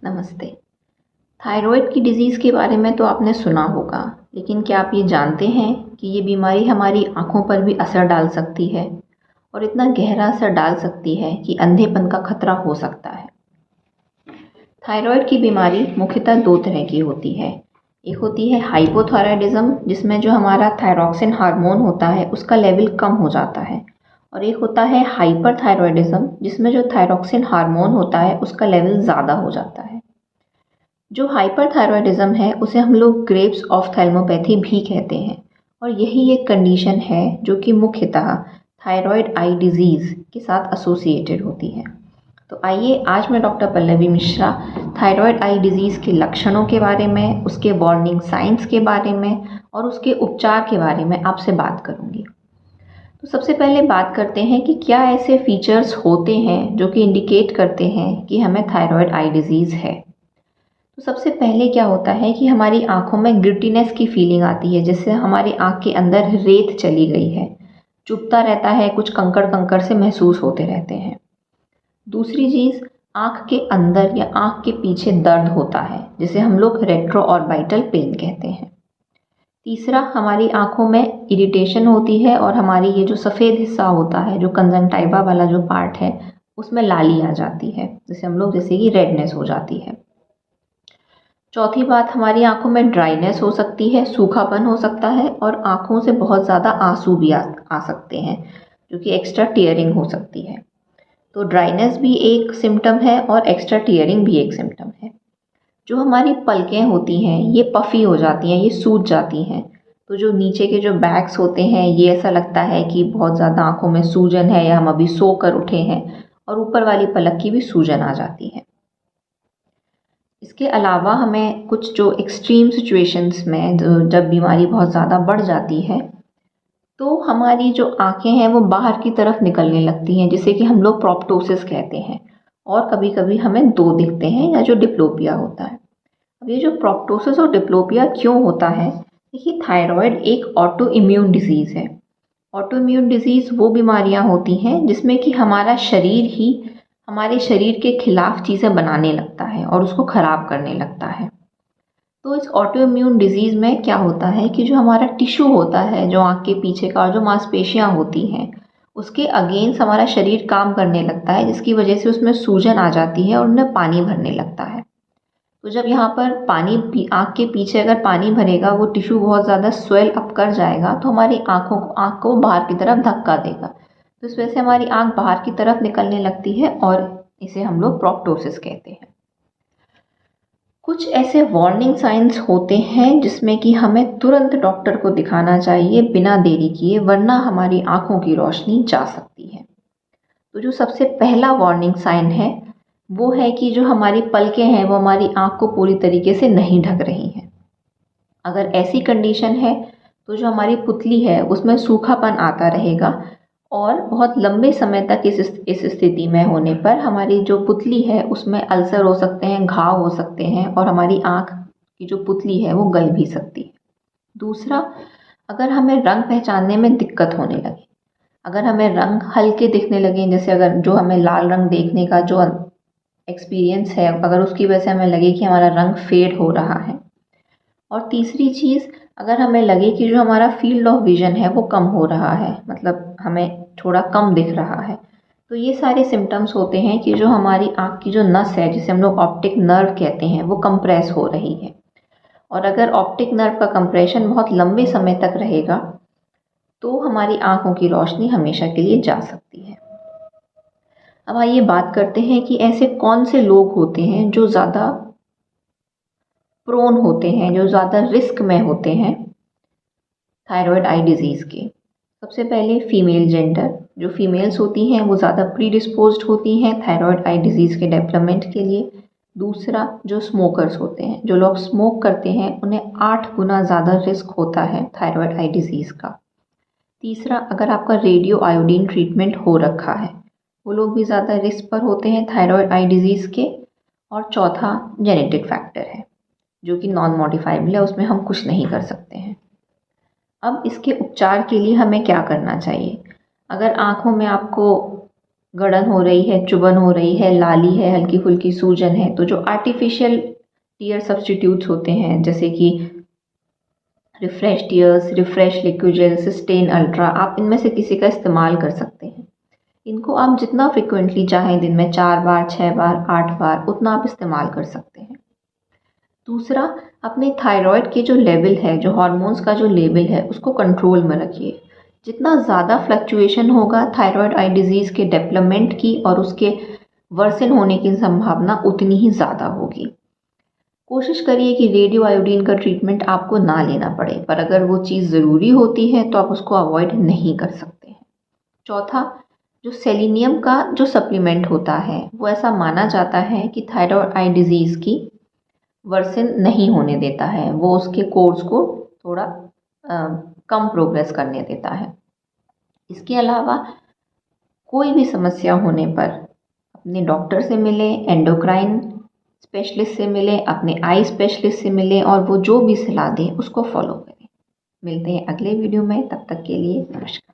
नमस्ते। थायरॉइड की डिज़ीज़ के बारे में तो आपने सुना होगा, लेकिन क्या आप ये जानते हैं कि ये बीमारी हमारी आँखों पर भी असर डाल सकती है और इतना गहरा असर डाल सकती है कि अंधेपन का खतरा हो सकता है। थायरॉइड की बीमारी मुख्यतः 2 तरह की होती है। एक होती है हाइपोथायरॉयडिज़्म, जिसमें जो हमारा थायरॉक्सिन हार्मोन होता है उसका लेवल कम हो जाता है, और एक होता है हाइपरथायरॉयडिज़्म, जिसमें जो थायरॉक्सिन हार्मोन होता है उसका लेवल ज़्यादा हो जाता है। जो हाइपरथायरॉयडिज्म है उसे हम लोग ग्रेव्स ऑफ्थेल्मोपैथी भी कहते हैं, और यही एक कंडीशन है जो कि मुख्यतः थायरॉयड आई डिजीज़ के साथ एसोसिएटेड होती है। तो आइए आज मैं doctor Pallavi Mishra thyroid eye disease के लक्षणों के बारे में, उसके वार्निंग साइंस के बारे में और उसके उपचार के बारे में आपसे बात करूंगी। तो सबसे पहले बात करते हैं कि क्या ऐसे फीचर्स होते हैं जो कि इंडिकेट करते हैं कि हमें थायरॉयड आई डिजीज़ है। तो सबसे पहले क्या होता है कि हमारी आँखों में ग्रिटीनेस की फीलिंग आती है, जिससे हमारी आँख के अंदर रेत चली गई है, चुभता रहता है, कुछ कंकड़ कंकड़ से महसूस होते रहते हैं। दूसरी चीज़, आँख के अंदर या आँख के पीछे दर्द होता है, जिसे हम लोग रेट्रोऑर्बिटल पेन कहते हैं। तीसरा, हमारी आँखों में इरिटेशन होती है और हमारी ये जो सफ़ेद हिस्सा होता है, जो कंजंक्टिवा वाला जो पार्ट है, उसमें लाली आ जाती है, जिसे हम लोग जैसे कि रेडनेस हो जाती है। चौथी बात, हमारी आँखों में ड्राइनेस हो सकती है, सूखापन हो सकता है और आँखों से बहुत ज़्यादा आंसू भी आ सकते हैं, जो कि एक्स्ट्रा टीयरिंग हो सकती है। तो ड्राइनेस भी एक सिम्टम है और एक्स्ट्रा टीयरिंग भी एक सिम्टम है। जो हमारी पलकें होती हैं ये पफ़ी हो जाती हैं, ये सूज जाती हैं। तो जो नीचे के जो बैग्स होते हैं ये ऐसा लगता है कि बहुत ज़्यादा आँखों में सूजन है या हम अभी सो कर उठे हैं, और ऊपर वाली पलक की भी सूजन आ जाती है। इसके अलावा हमें कुछ जो एक्सट्रीम सिचुएशंस में जब बीमारी बहुत ज़्यादा बढ़ जाती है, तो हमारी जो आँखें हैं वो बाहर की तरफ निकलने लगती हैं, जिसे कि हम लोग प्रोप्टोसिस कहते हैं, और कभी कभी हमें 2 दिखते हैं, या जो डिप्लोपिया होता है। अब ये जो प्रोप्टोसिस और डिप्लोपिया क्यों होता है, देखिए थायराइड एक ऑटो इम्यून डिजीज़ है। ऑटो इम्यून डिजीज़ वो बीमारियां होती हैं जिसमें कि हमारा शरीर ही हमारे शरीर के खिलाफ चीज़ें बनाने लगता है और उसको ख़राब करने लगता है। तो इस ऑटो इम्यून डिजीज़ में क्या होता है कि जो हमारा टिश्यू होता है, जो आँख के पीछे का, जो मांसपेशियाँ होती हैं, उसके अगेंस्ट हमारा शरीर काम करने लगता है, जिसकी वजह से उसमें सूजन आ जाती है और उनमें पानी भरने लगता है। तो जब यहाँ पर आँख के पीछे अगर पानी भरेगा, वो टिश्यू बहुत ज़्यादा स्वेल अप कर जाएगा, तो हमारी आँख को बाहर की तरफ धक्का देगा। तो इस वजह से हमारी आँख बाहर की तरफ निकलने लगती है और इसे हम लोग प्रोप्टोसिस कहते हैं। कुछ ऐसे वार्निंग साइंस होते हैं जिसमें कि हमें तुरंत डॉक्टर को दिखाना चाहिए बिना देरी किए, वरना हमारी आँखों की रोशनी जा सकती है। तो जो सबसे पहला वार्निंग साइन है वो है कि जो हमारी पलकें हैं वो हमारी आँख को पूरी तरीके से नहीं ढक रही हैं। अगर ऐसी कंडीशन है तो जो हमारी पुतली है उसमें सूखापन आता रहेगा, और बहुत लंबे समय तक इस स्थिति में होने पर हमारी जो पुतली है उसमें अल्सर हो सकते हैं, घाव हो सकते हैं, और हमारी आँख की जो पुतली है वो गल भी सकती है। दूसरा, अगर हमें रंग पहचानने में दिक्कत होने लगे, अगर हमें रंग हल्के दिखने लगे, जैसे अगर जो हमें लाल रंग देखने का जो एक्सपीरियंस है, अगर उसकी वजह से हमें लगे कि हमारा रंग फेड हो रहा है। और तीसरी चीज़, अगर हमें लगे कि जो हमारा फील्ड ऑफ विजन है वो कम हो रहा है, मतलब हमें थोड़ा कम दिख रहा है, तो ये सारे सिम्टम्स होते हैं कि जो हमारी आँख की जो नस है, जिसे हम लोग ऑप्टिक नर्व कहते हैं, वो कंप्रेस हो रही है। और अगर ऑप्टिक नर्व का कंप्रेशन बहुत लंबे समय तक रहेगा तो हमारी आँखों की रोशनी हमेशा के लिए जा सकती है। अब आइए बात करते हैं कि ऐसे कौन से लोग होते हैं जो ज़्यादा प्रोन होते हैं, जो ज़्यादा रिस्क में होते हैं थायराइड आई डिज़ीज़ के। सबसे पहले फीमेल जेंडर, जो फीमेल्स होती हैं वो ज़्यादा प्रीडिस्पोज्ड होती हैं थायराइड आई डिज़ीज़ के डेवलपमेंट के लिए। दूसरा, जो स्मोकर्स होते हैं, जो लोग स्मोक करते हैं, उन्हें 8 गुना ज़्यादा रिस्क होता है थायराइड आई डिज़ीज़ का। तीसरा, अगर आपका रेडियो आयोडीन ट्रीटमेंट हो रखा है, वो लोग भी ज़्यादा रिस्क पर होते हैं थायराइड आई डिज़ीज़ के। और चौथा, जेनेटिक फैक्टर है जो कि नॉन मॉडिफाइबल है, उसमें हम कुछ नहीं कर सकते हैं। अब इसके उपचार के लिए हमें क्या करना चाहिए? अगर आँखों में आपको गड़न हो रही है, चुभन हो रही है, लाली है, हल्की फुल्की सूजन है, तो जो आर्टिफिशियल टीयर सब्स्टिट्यूट्स होते हैं जैसे कि Refresh Tears, Refresh Liquid Gel, Systane Ultra, आप इनमें से किसी का इस्तेमाल कर सकते हैं। इनको आप जितना फ्रिक्वेंटली चाहें, दिन में 4 बार, 6 बार, 8 बार, उतना आप इस्तेमाल कर सकते हैं। दूसरा, अपने थायराइड के जो लेवल है, जो हार्मोन्स का जो लेवल है, उसको कंट्रोल में रखिए। जितना ज़्यादा फ्लक्चुएशन होगा थायराइड आई डिज़ीज़ के डेवलपमेंट की और उसके वर्सन होने की संभावना उतनी ही ज़्यादा होगी। कोशिश करिए कि रेडियो आयोडीन का ट्रीटमेंट आपको ना लेना पड़े, पर अगर वो चीज़ ज़रूरी होती है तो आप उसको अवॉइड नहीं कर सकते हैं। चौथा, जो सेलेनियम का जो सप्लीमेंट होता है, वो ऐसा माना जाता है कि थायराइड आई डिज़ीज़ की वर्सन नहीं होने देता है, वो उसके कोर्स को थोड़ा कम प्रोग्रेस करने देता है। इसके अलावा कोई भी समस्या होने पर अपने डॉक्टर से मिलें, एंडोक्राइन स्पेशलिस्ट से मिलें, अपने आई स्पेशलिस्ट से मिलें और वो जो भी सलाह दें उसको फॉलो करें। मिलते हैं अगले वीडियो में, तब तक के लिए नमस्कार।